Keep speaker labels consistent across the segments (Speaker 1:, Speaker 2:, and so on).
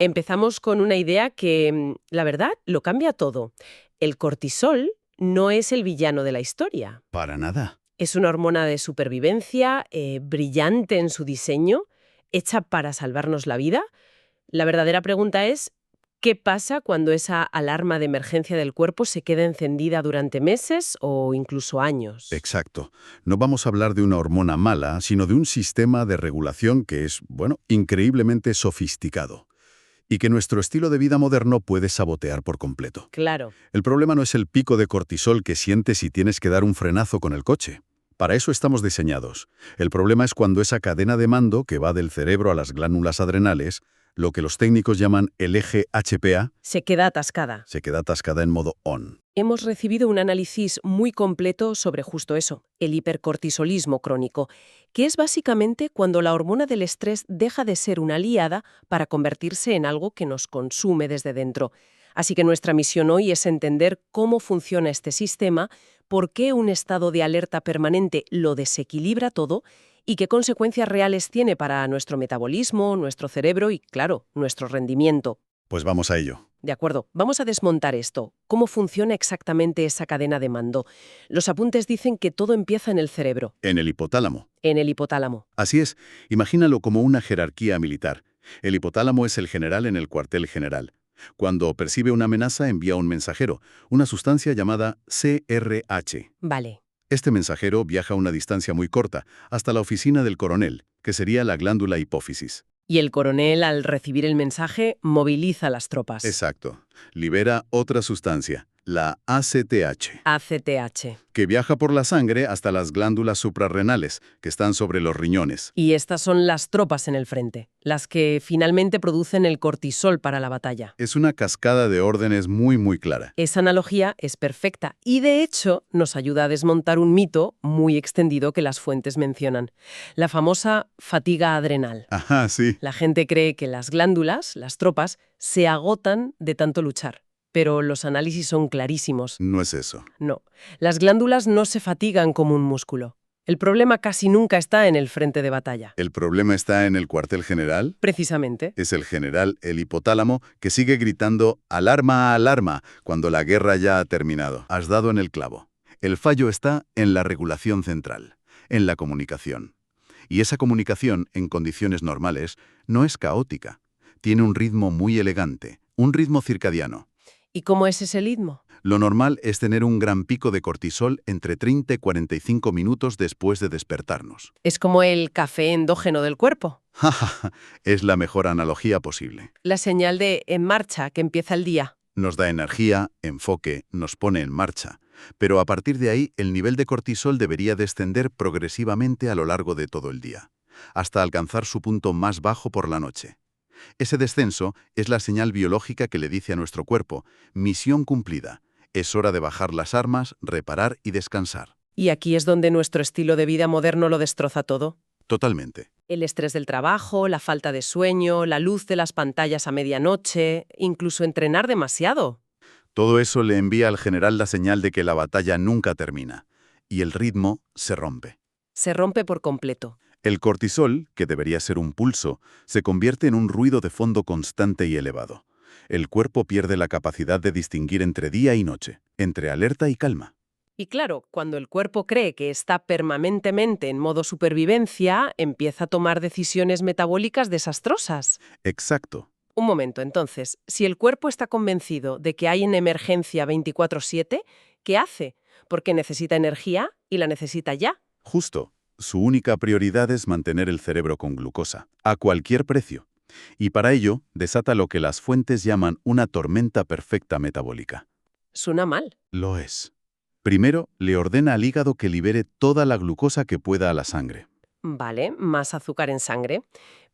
Speaker 1: Empezamos con una idea que, la verdad, lo cambia todo. El cortisol no es el villano de la historia.
Speaker 2: Para nada.
Speaker 1: Es una hormona de supervivencia, brillante en su diseño, hecha para salvarnos la vida. La verdadera pregunta es, ¿qué pasa cuando esa alarma de emergencia del cuerpo se queda encendida durante meses o incluso años?
Speaker 2: Exacto. No vamos a hablar de una hormona mala, sino de un sistema de regulación que es, bueno, increíblemente sofisticado y que nuestro estilo de vida moderno puede sabotear por completo.
Speaker 1: Claro.
Speaker 2: El problema no es el pico de cortisol que sientes si tienes que dar un frenazo con el coche. Para eso estamos diseñados. El problema es cuando esa cadena de mando que va del cerebro a las glándulas adrenales, lo que los técnicos llaman el eje HPA,
Speaker 1: Se queda atascada.
Speaker 2: se queda atascada en modo on.
Speaker 1: Hemos recibido un análisis muy completo sobre justo eso, el hipercortisolismo crónico, que es básicamente cuando la hormona del estrés deja de ser una aliada para convertirse en algo que nos consume desde dentro. Así que nuestra misión hoy es entender cómo funciona este sistema, por qué un estado de alerta permanente lo desequilibra todo y qué consecuencias reales tiene para nuestro metabolismo, nuestro cerebro y, claro, nuestro rendimiento.
Speaker 2: Pues vamos a ello.
Speaker 1: De acuerdo, vamos a desmontar esto. ¿Cómo funciona exactamente esa cadena de mando? Los apuntes dicen que todo empieza en el cerebro,
Speaker 2: En el hipotálamo.
Speaker 1: en el hipotálamo.
Speaker 2: Así es, imagínalo como una jerarquía militar. El hipotálamo es el general en el cuartel general. Cuando percibe una amenaza, envía un mensajero, una sustancia llamada CRH.
Speaker 1: Vale.
Speaker 2: Este mensajero viaja a una distancia muy corta, hasta la oficina del coronel, que sería la glándula hipófisis.
Speaker 1: Y el coronel, al recibir el mensaje, moviliza las tropas.
Speaker 2: Exacto. Libera otra sustancia, la ACTH,
Speaker 1: ACTH.
Speaker 2: que viaja por la sangre hasta las glándulas suprarrenales, que están sobre los riñones.
Speaker 1: Y estas son las tropas en el frente, las que finalmente producen el cortisol para la batalla.
Speaker 2: Es una cascada de órdenes muy clara.
Speaker 1: Esa analogía es perfecta y, de hecho, nos ayuda a desmontar un mito muy extendido que las fuentes mencionan, la famosa fatiga adrenal.
Speaker 2: Ajá, sí.
Speaker 1: La gente cree que las glándulas, las tropas, se agotan de tanto luchar. Pero los análisis son clarísimos.
Speaker 2: No es eso.
Speaker 1: No, las glándulas no se fatigan como un músculo. El problema casi nunca está en el frente de batalla.
Speaker 2: El problema está en el cuartel general.
Speaker 1: Precisamente.
Speaker 2: Es el general, el hipotálamo, que sigue gritando «alarma, alarma» cuando la guerra ya ha terminado. Has dado en el clavo. El fallo está en la regulación central, en la comunicación. Y esa comunicación, en condiciones normales, no es caótica. Tiene un ritmo muy elegante, un ritmo circadiano.
Speaker 1: ¿Y cómo es ese ritmo?
Speaker 2: Lo normal es tener un gran pico de cortisol entre 30 y 45 minutos después de despertarnos.
Speaker 1: Es como el café endógeno del cuerpo.
Speaker 2: Es la mejor analogía posible.
Speaker 1: La señal de en marcha que empieza el día.
Speaker 2: Nos da energía, enfoque, nos pone en marcha. Pero a partir de ahí, el nivel de cortisol debería descender progresivamente a lo largo de todo el día, hasta alcanzar su punto más bajo por la noche. Ese descenso es la señal biológica que le dice a nuestro cuerpo, misión cumplida, es hora de bajar las armas, reparar y descansar.
Speaker 1: Y aquí es donde nuestro estilo de vida moderno lo destroza todo.
Speaker 2: Totalmente.
Speaker 1: El estrés del trabajo, la falta de sueño, la luz de las pantallas a medianoche, incluso entrenar demasiado.
Speaker 2: Todo eso le envía al general la señal de que la batalla nunca termina, y el ritmo se rompe.
Speaker 1: Se rompe por completo.
Speaker 2: El cortisol, que debería ser un pulso, se convierte en un ruido de fondo constante y elevado. El cuerpo pierde la capacidad de distinguir entre día y noche, entre alerta y calma.
Speaker 1: Y claro, cuando el cuerpo cree que está permanentemente en modo supervivencia, empieza a tomar decisiones metabólicas desastrosas.
Speaker 2: Exacto.
Speaker 1: Un momento, entonces, si el cuerpo está convencido de que hay una emergencia 24/7, ¿qué hace? Porque necesita energía y la necesita ya.
Speaker 2: Justo. Su única prioridad es mantener el cerebro con glucosa, a cualquier precio. Y para ello, desata lo que las fuentes llaman una tormenta perfecta metabólica.
Speaker 1: Suena mal.
Speaker 2: Lo es. Primero, le ordena al hígado que libere toda la glucosa que pueda a la sangre.
Speaker 1: Vale, más azúcar en sangre.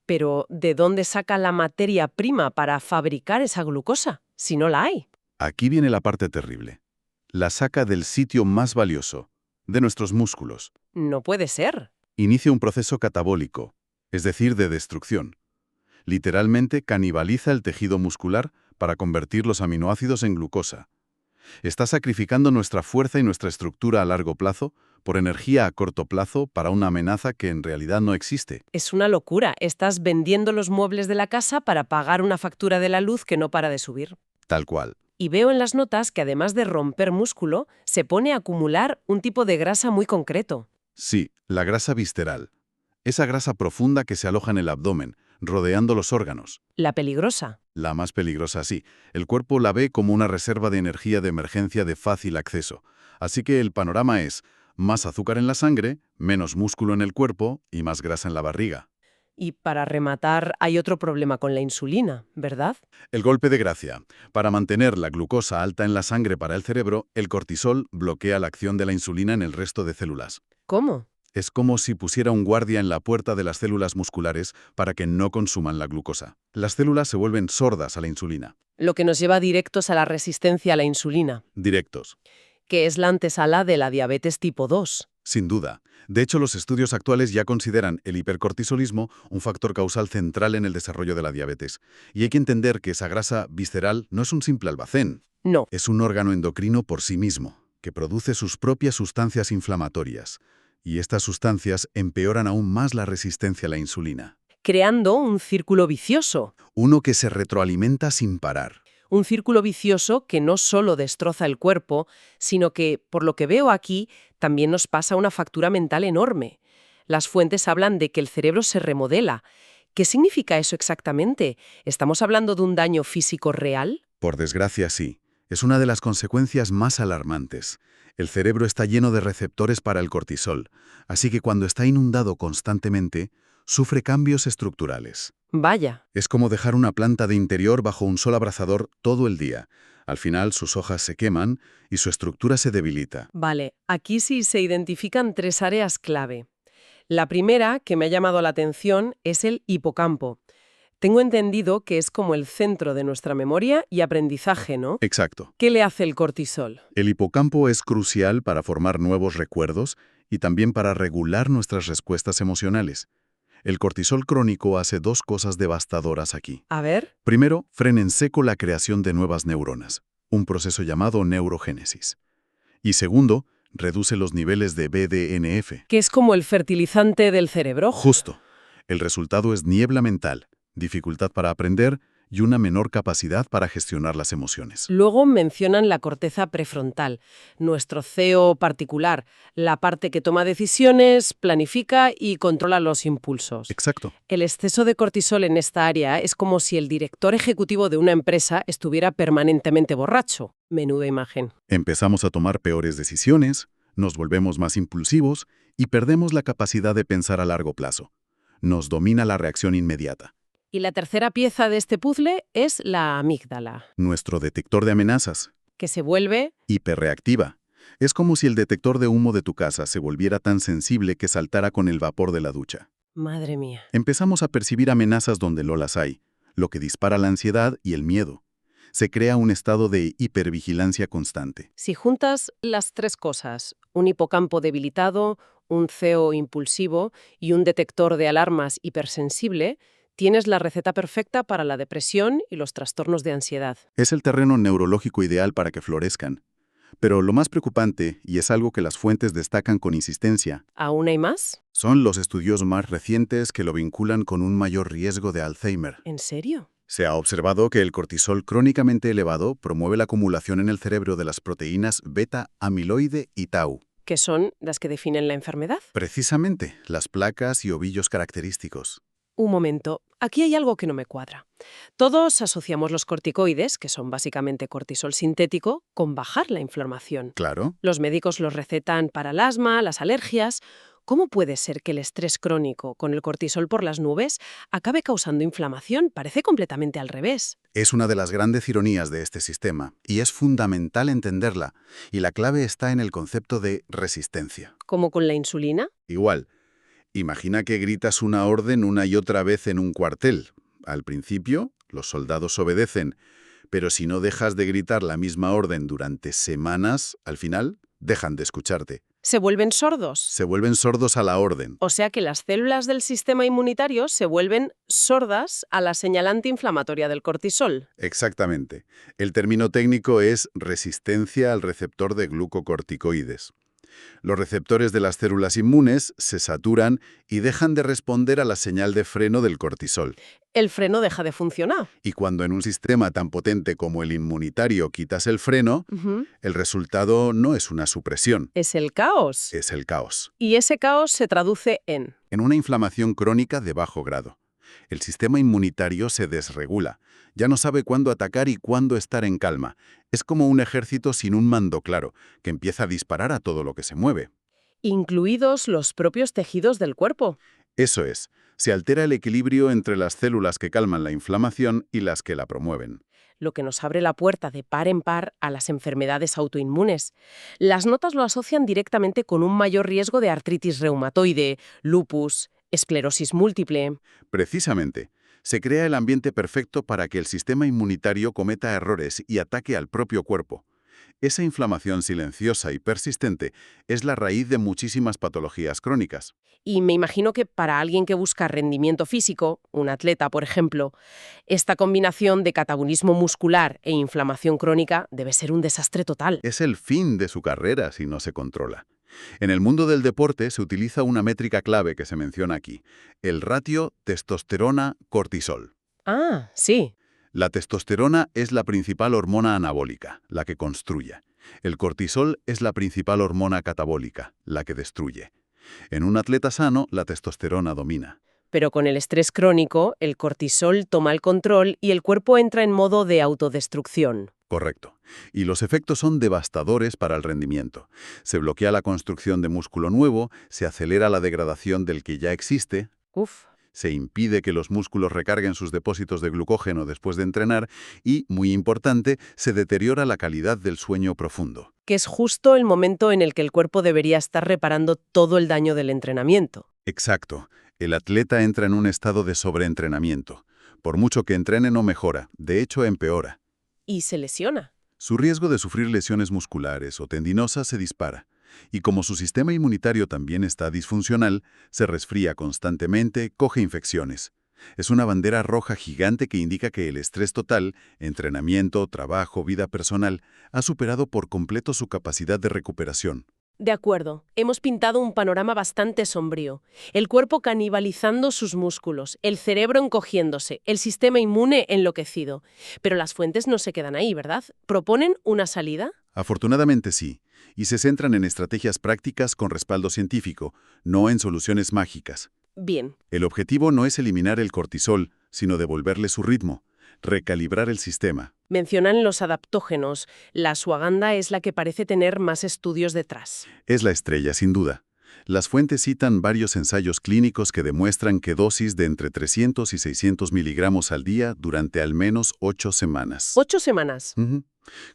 Speaker 1: Pero, ¿de dónde saca la materia prima para fabricar esa glucosa, si no la hay?
Speaker 2: Aquí viene la parte terrible. La saca del sitio más valioso, de nuestros músculos.
Speaker 1: No puede ser.
Speaker 2: Inicia un proceso catabólico, es decir, de destrucción. Literalmente canibaliza el tejido muscular para convertir los aminoácidos en glucosa. Está sacrificando nuestra fuerza y nuestra estructura a largo plazo por energía a corto plazo para una amenaza que en realidad no existe.
Speaker 1: Es una locura. Estás vendiendo los muebles de la casa para pagar una factura de la luz que no para de subir.
Speaker 2: Tal cual.
Speaker 1: Y veo en las notas que además de romper músculo, se pone a acumular un tipo de grasa muy concreto.
Speaker 2: Sí, la grasa visceral. Esa grasa profunda que se aloja en el abdomen, rodeando los órganos.
Speaker 1: La peligrosa.
Speaker 2: La más peligrosa, sí. El cuerpo la ve como una reserva de energía de emergencia de fácil acceso. Así que el panorama es más azúcar en la sangre, menos músculo en el cuerpo y más grasa en la barriga.
Speaker 1: Y para rematar, hay otro problema con la insulina, ¿verdad?
Speaker 2: El golpe de gracia. Para mantener la glucosa alta en la sangre para el cerebro, el cortisol bloquea la acción de la insulina en el resto de células.
Speaker 1: ¿Cómo?
Speaker 2: Es como si pusiera un guardia en la puerta de las células musculares para que no consuman la glucosa. Las células se vuelven sordas a la insulina.
Speaker 1: Lo que nos lleva directos a la resistencia a la insulina,
Speaker 2: Directos.
Speaker 1: que es la antesala de la diabetes tipo 2.
Speaker 2: Sin duda. De hecho, los estudios actuales ya consideran el hipercortisolismo un factor causal central en el desarrollo de la diabetes. Y hay que entender que esa grasa visceral no es un simple almacén.
Speaker 1: No.
Speaker 2: Es un órgano endocrino por sí mismo, que produce sus propias sustancias inflamatorias. Y estas sustancias empeoran aún más la resistencia a la insulina.
Speaker 1: Creando un círculo vicioso.
Speaker 2: Uno que se retroalimenta sin parar.
Speaker 1: Un círculo vicioso que no solo destroza el cuerpo, sino que, por lo que veo aquí, también nos pasa una factura mental enorme. Las fuentes hablan de que el cerebro se remodela. ¿Qué significa eso exactamente? ¿Estamos hablando de un daño físico real?
Speaker 2: Por desgracia, sí. Es una de las consecuencias más alarmantes. El cerebro está lleno de receptores para el cortisol, así que cuando está inundado constantemente, sufre cambios estructurales.
Speaker 1: Vaya.
Speaker 2: Es como dejar una planta de interior bajo un sol abrasador todo el día. Al final, sus hojas se queman y su estructura se debilita.
Speaker 1: Vale, aquí sí se identifican tres áreas clave. La primera, que me ha llamado la atención, es el hipocampo. Tengo entendido que es como el centro de nuestra memoria y aprendizaje, ¿no?
Speaker 2: Exacto.
Speaker 1: ¿Qué le hace el cortisol?
Speaker 2: El hipocampo es crucial para formar nuevos recuerdos y también para regular nuestras respuestas emocionales. El cortisol crónico hace dos cosas devastadoras aquí.
Speaker 1: A ver.
Speaker 2: Primero, frena en seco la creación de nuevas neuronas, un proceso llamado neurogénesis. Y segundo, reduce los niveles de BDNF.
Speaker 1: Que es como el fertilizante del cerebro.
Speaker 2: Justo. El resultado es niebla mental, dificultad para aprender y una menor capacidad para gestionar las emociones.
Speaker 1: Luego mencionan la corteza prefrontal, nuestro CEO particular, la parte que toma decisiones, planifica y controla los impulsos.
Speaker 2: Exacto.
Speaker 1: El exceso de cortisol en esta área es como si el director ejecutivo de una empresa estuviera permanentemente borracho. Menuda imagen.
Speaker 2: Empezamos a tomar peores decisiones, nos volvemos más impulsivos y perdemos la capacidad de pensar a largo plazo. Nos domina la reacción inmediata.
Speaker 1: Y la tercera pieza de este puzzle es la amígdala,
Speaker 2: Nuestro detector de amenazas,
Speaker 1: que se vuelve...
Speaker 2: hiperreactiva. Es como si el detector de humo de tu casa se volviera tan sensible que saltara con el vapor de la ducha.
Speaker 1: Madre mía.
Speaker 2: Empezamos a percibir amenazas donde no las hay, lo que dispara la ansiedad y el miedo. Se crea un estado de hipervigilancia constante.
Speaker 1: Si juntas las tres cosas, un hipocampo debilitado, un CEO impulsivo y un detector de alarmas hipersensible, tienes la receta perfecta para la depresión y los trastornos de ansiedad.
Speaker 2: Es el terreno neurológico ideal para que florezcan. Pero lo más preocupante, y es algo que las fuentes destacan con insistencia,
Speaker 1: ¿Aún hay más?
Speaker 2: son los estudios más recientes que lo vinculan con un mayor riesgo de Alzheimer.
Speaker 1: ¿En serio?
Speaker 2: Se ha observado que el cortisol crónicamente elevado promueve la acumulación en el cerebro de las proteínas beta-amiloide y tau.
Speaker 1: ¿Qué son las que definen la enfermedad?
Speaker 2: Precisamente, las placas y ovillos característicos.
Speaker 1: Un momento, aquí hay algo que no me cuadra. Todos asociamos los corticoides, que son básicamente cortisol sintético, con bajar la inflamación.
Speaker 2: Claro.
Speaker 1: Los médicos los recetan para el asma, las alergias. ¿Cómo puede ser que el estrés crónico, con el cortisol por las nubes, acabe causando inflamación? Parece completamente al revés.
Speaker 2: Es una de las grandes ironías de este sistema, y es fundamental entenderla. Y la clave está en el concepto de resistencia.
Speaker 1: ¿Como con la insulina?
Speaker 2: Igual. Imagina que gritas una orden una y otra vez en un cuartel. Al principio, los soldados obedecen, pero si no dejas de gritar la misma orden durante semanas, al final, dejan de escucharte.
Speaker 1: ¿Se vuelven sordos?
Speaker 2: Se vuelven sordos a la orden.
Speaker 1: O sea que las células del sistema inmunitario se vuelven sordas a la señalante inflamatoria del cortisol.
Speaker 2: Exactamente. El término técnico es resistencia al receptor de glucocorticoides. Los receptores de las células inmunes se saturan y dejan de responder a la señal de freno del cortisol.
Speaker 1: El freno deja de funcionar.
Speaker 2: Y cuando en un sistema tan potente como el inmunitario quitas el freno,
Speaker 1: Ujú.
Speaker 2: el resultado no es una supresión,
Speaker 1: Es el caos.
Speaker 2: es el caos.
Speaker 1: Y ese caos se traduce
Speaker 2: En una inflamación crónica de bajo grado. El sistema inmunitario se desregula. Ya no sabe cuándo atacar y cuándo estar en calma. Es como un ejército sin un mando claro, que empieza a disparar a todo lo que se mueve.
Speaker 1: incluidos los propios tejidos del cuerpo.
Speaker 2: Eso es, se altera el equilibrio entre las células que calman la inflamación y las que la promueven.
Speaker 1: Lo que nos abre la puerta de par en par a las enfermedades autoinmunes. Las notas lo asocian directamente con un mayor riesgo de artritis reumatoide, lupus, esclerosis múltiple.
Speaker 2: Precisamente, se crea el ambiente perfecto para que el sistema inmunitario cometa errores y ataque al propio cuerpo. Esa inflamación silenciosa y persistente es la raíz de muchísimas patologías crónicas.
Speaker 1: Y me imagino que para alguien que busca rendimiento físico, un atleta, por ejemplo, esta combinación de catabolismo muscular e inflamación crónica debe ser un desastre total.
Speaker 2: Es el fin de su carrera si no se controla. En el mundo del deporte se utiliza una métrica clave que se menciona aquí, el ratio testosterona-cortisol.
Speaker 1: Ah, sí.
Speaker 2: La testosterona es la principal hormona anabólica, la que construye. El cortisol es la principal hormona catabólica, la que destruye. En un atleta sano, la testosterona domina.
Speaker 1: Pero con el estrés crónico, el cortisol toma el control y el cuerpo entra en modo de autodestrucción.
Speaker 2: Correcto. Y los efectos son devastadores para el rendimiento. Se bloquea la construcción de músculo nuevo, se acelera la degradación del que ya existe,
Speaker 1: Uf.
Speaker 2: se impide que los músculos recarguen sus depósitos de glucógeno después de entrenar y, muy importante, se deteriora la calidad del sueño profundo.
Speaker 1: Que es justo el momento en el que el cuerpo debería estar reparando todo el daño del entrenamiento.
Speaker 2: Exacto. El atleta entra en un estado de sobreentrenamiento. Por mucho que entrene no mejora, de hecho empeora.
Speaker 1: Y se lesiona.
Speaker 2: Su riesgo de sufrir lesiones musculares o tendinosas se dispara. Y como su sistema inmunitario también está disfuncional, se resfría constantemente, coge infecciones. Es una bandera roja gigante que indica que el estrés total, entrenamiento, trabajo, vida personal, ha superado por completo su capacidad de recuperación.
Speaker 1: De acuerdo, hemos pintado un panorama bastante sombrío. El cuerpo canibalizando sus músculos, el cerebro encogiéndose, el sistema inmune enloquecido. Pero las fuentes no se quedan ahí, ¿verdad? ¿Proponen una salida?
Speaker 2: Afortunadamente sí, y se centran en estrategias prácticas con respaldo científico, no en soluciones mágicas.
Speaker 1: Bien.
Speaker 2: El objetivo no es eliminar el cortisol, sino devolverle su ritmo, recalibrar el sistema.
Speaker 1: Mencionan los adaptógenos. La ashwagandha es la que parece tener más estudios detrás.
Speaker 2: Es la estrella, sin duda. Las fuentes citan varios ensayos clínicos que demuestran que dosis de entre 300 y 600 miligramos al día durante al menos 8 semanas.
Speaker 1: 8 semanas.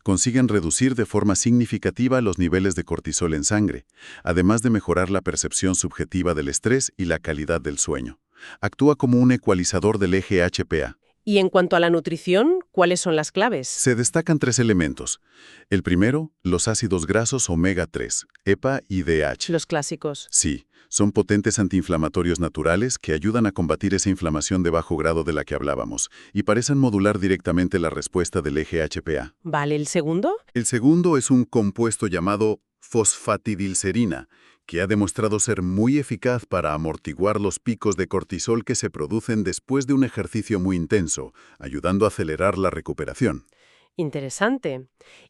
Speaker 2: Consiguen reducir de forma significativa los niveles de cortisol en sangre, además de mejorar la percepción subjetiva del estrés y la calidad del sueño. Actúa como un ecualizador del eje HPA.
Speaker 1: Y en cuanto a la nutrición, ¿cuáles son las claves?
Speaker 2: Se destacan 3 elementos. El primero, los ácidos grasos omega 3, EPA y DH.
Speaker 1: Los clásicos.
Speaker 2: Sí, son potentes antiinflamatorios naturales que ayudan a combatir esa inflamación de bajo grado de la que hablábamos y parecen modular directamente la respuesta del eje HPA.
Speaker 1: ¿Vale el segundo?
Speaker 2: El segundo es un compuesto llamado fosfatidilcerina, que ha demostrado ser muy eficaz para amortiguar los picos de cortisol que se producen después de un ejercicio muy intenso, ayudando a acelerar la recuperación.
Speaker 1: Interesante.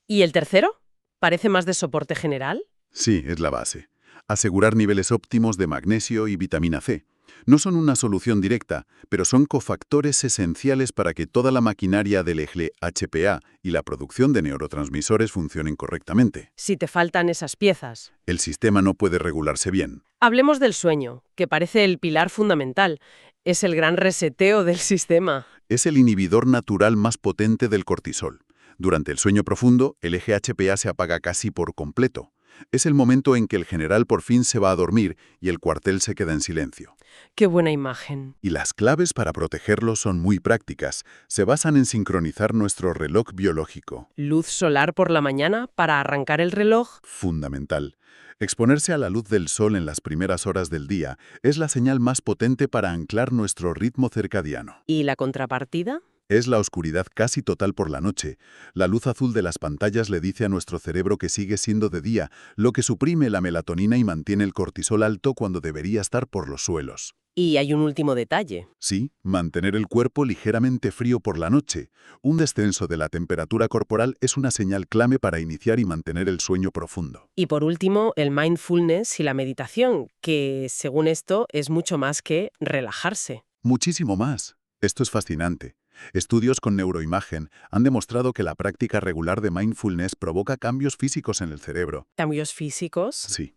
Speaker 1: ¿Y el tercero? ¿Parece más de soporte general?
Speaker 2: Sí, es la base. Asegurar niveles óptimos de magnesio y vitamina C. No son una solución directa, pero son cofactores esenciales para que toda la maquinaria del eje HPA y la producción de neurotransmisores funcionen correctamente.
Speaker 1: Si te faltan esas piezas.
Speaker 2: El sistema no puede regularse bien.
Speaker 1: Hablemos del sueño, que parece el pilar fundamental. Es el gran reseteo del sistema.
Speaker 2: Es el inhibidor natural más potente del cortisol. Durante el sueño profundo, el eje HPA se apaga casi por completo. Es el momento en que el general por fin se va a dormir y el cuartel se queda en silencio.
Speaker 1: Qué buena imagen.
Speaker 2: Y las claves para protegerlo son muy prácticas. Se basan en sincronizar nuestro reloj biológico.
Speaker 1: Luz solar por la mañana para arrancar el reloj.
Speaker 2: Fundamental. Exponerse a la luz del sol en las primeras horas del día es la señal más potente para anclar nuestro ritmo circadiano.
Speaker 1: ¿Y la contrapartida?
Speaker 2: Es la oscuridad casi total por la noche. La luz azul de las pantallas le dice a nuestro cerebro que sigue siendo de día, lo que suprime la melatonina y mantiene el cortisol alto cuando debería estar por los suelos.
Speaker 1: Y hay un último detalle.
Speaker 2: Sí, mantener el cuerpo ligeramente frío por la noche. Un descenso de la temperatura corporal es una señal clave para iniciar y mantener el sueño profundo.
Speaker 1: Y por último, el mindfulness y la meditación, que según esto es mucho más que relajarse.
Speaker 2: Muchísimo más. Esto es fascinante. Estudios con neuroimagen han demostrado que la práctica regular de mindfulness provoca cambios físicos en el cerebro.
Speaker 1: Cambios físicos.
Speaker 2: Sí.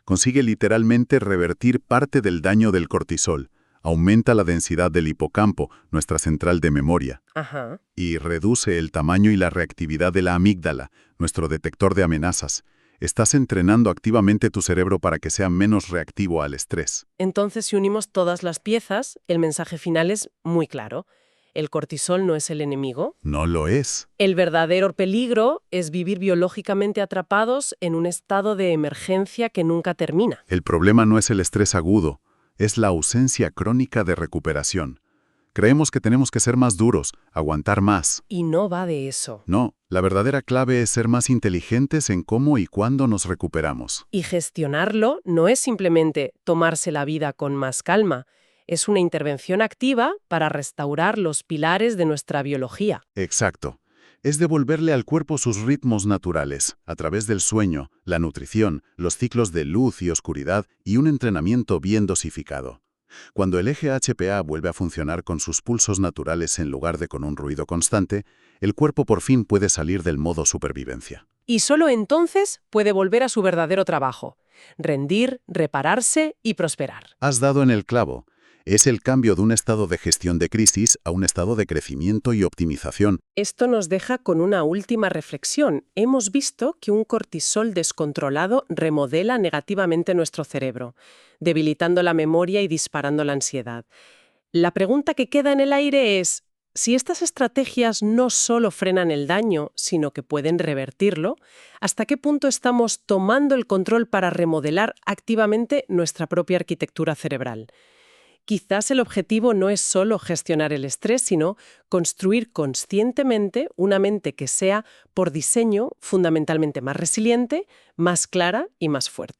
Speaker 2: Consigue literalmente revertir parte del daño del cortisol, aumenta la densidad del hipocampo, nuestra central de memoria,
Speaker 1: Ajá.
Speaker 2: y reduce el tamaño y la reactividad de la amígdala, nuestro detector de amenazas. Estás entrenando activamente tu cerebro para que sea menos reactivo al estrés.
Speaker 1: Entonces, si unimos todas las piezas, el mensaje final es muy claro. El cortisol no es el enemigo.
Speaker 2: No lo es.
Speaker 1: El verdadero peligro es vivir biológicamente atrapados en un estado de emergencia que nunca termina.
Speaker 2: El problema no es el estrés agudo, es la ausencia crónica de recuperación. Creemos que tenemos que ser más duros, aguantar más.
Speaker 1: Y no va de eso.
Speaker 2: No, la verdadera clave es ser más inteligentes en cómo y cuándo nos recuperamos.
Speaker 1: Y gestionarlo no es simplemente tomarse la vida con más calma, es una intervención activa para restaurar los pilares de nuestra biología.
Speaker 2: Exacto. Es devolverle al cuerpo sus ritmos naturales, a través del sueño, la nutrición, los ciclos de luz y oscuridad y un entrenamiento bien dosificado. Cuando el eje HPA vuelve a funcionar con sus pulsos naturales en lugar de con un ruido constante, el cuerpo por fin puede salir del modo supervivencia.
Speaker 1: Y solo entonces puede volver a su verdadero trabajo: rendir, repararse y prosperar.
Speaker 2: Has dado en el clavo. Es el cambio de un estado de gestión de crisis a un estado de crecimiento y optimización.
Speaker 1: Esto nos deja con una última reflexión. Hemos visto que un cortisol descontrolado remodela negativamente nuestro cerebro, debilitando la memoria y disparando la ansiedad. La pregunta que queda en el aire es: si estas estrategias no solo frenan el daño, sino que pueden revertirlo, ¿hasta qué punto estamos tomando el control para remodelar activamente nuestra propia arquitectura cerebral? Quizás el objetivo no es solo gestionar el estrés, sino construir conscientemente una mente que sea, por diseño, fundamentalmente más resiliente, más clara y más fuerte.